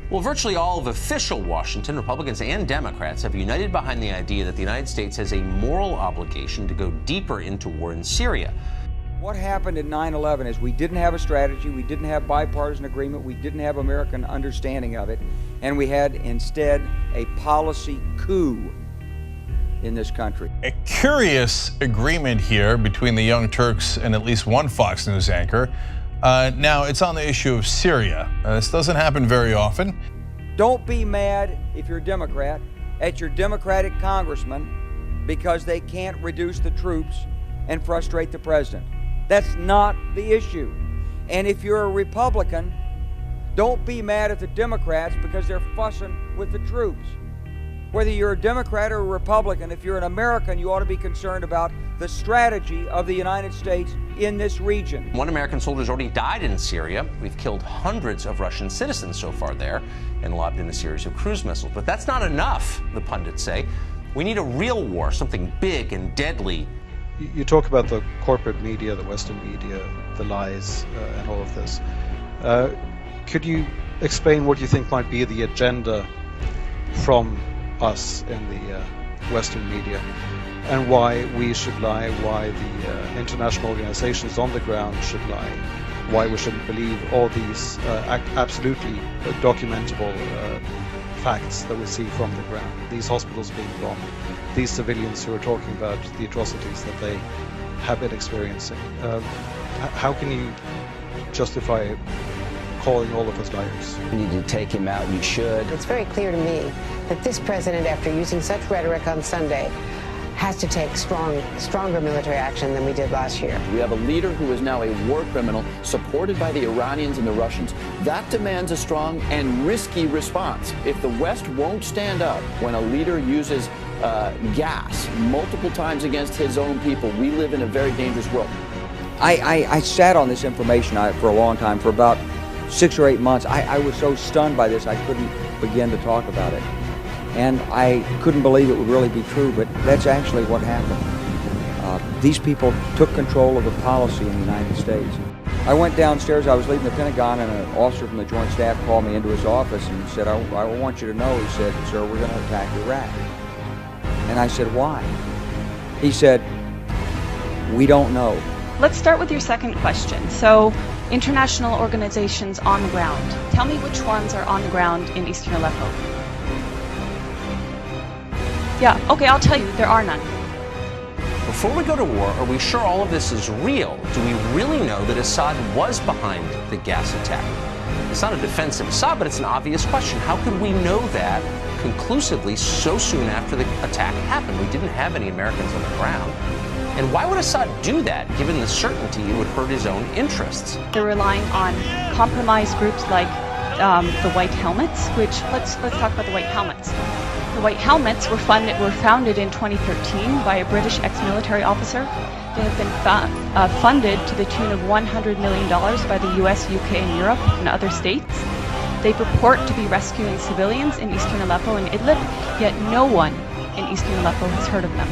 Well, virtually all of official Washington, Republicans and Democrats, have united behind the idea that the United States has a moral obligation to go deeper into war in Syria. What happened in 9/11 is we didn't have a strategy, we didn't have bipartisan agreement, we didn't have American understanding of it, and we had instead a policy coup in this country. A curious agreement here between the Young Turks and at least one Fox News anchor. Now, it's on the issue of Syria. This doesn't happen very often. Don't be mad, if you're a Democrat, at your Democratic congressman because they can't reduce the troops and frustrate the president. That's not the issue. And if you're a Republican, don't be mad at the Democrats because they're fussing with the troops. Whether you're a Democrat or a Republican, if you're an American, you ought to be concerned about the strategy of the United States in this region. One American soldier's already died in Syria. We've killed hundreds of Russian citizens so far there and lobbed in a series of cruise missiles. But that's not enough, the pundits say. We need a real war, something big and deadly. You talk about the corporate media, the Western media, the lies, and all of this. Could you explain what you think might be the agenda from us in the Western media, and why we should lie, why the international organizations on the ground should lie, why we shouldn't believe all these absolutely documentable facts that we see from the ground, these hospitals being bombed, these civilians who are talking about the atrocities that they have been experiencing. How can you justify calling all of us liars? You need to take him out, you should. It's very clear to me that this president, after using such rhetoric on Sunday, has to take stronger military action than we did last year. We have a leader who is now a war criminal, supported by the Iranians and the Russians. That demands a strong and risky response. If the West won't stand up when a leader uses gas multiple times against his own people, we live in a very dangerous world. I sat on this information for a long time, for about 6 or 8 months. I was so stunned by this I couldn't begin to talk about it. And I couldn't believe it would really be true, but that's actually what happened. These people took control of the policy in the United States. I went downstairs, I was leaving the Pentagon, and an officer from the Joint Staff called me into his office and said, I want you to know, he said, sir, we're going to attack Iraq. And I said, why? He said, we don't know. Let's start with your second question. So, international organizations on the ground. Tell me which ones are on the ground in eastern Aleppo. Yeah, okay, I'll tell you, there are none. Before we go to war, are we sure all of this is real? Do we really know that Assad was behind the gas attack? It's not a defense of Assad, but it's an obvious question. How could we know that conclusively so soon after the attack happened? We didn't have any Americans on the ground. And why would Assad do that, given the certainty it would hurt his own interests? They're relying on compromised groups like the White Helmets, which, let's talk about the White Helmets. The White Helmets were founded in 2013 by a British ex-military officer. They have been funded to the tune of $100 million by the US, UK, and Europe, and other states. They purport to be rescuing civilians in eastern Aleppo and Idlib, yet no one in eastern Aleppo has heard of them.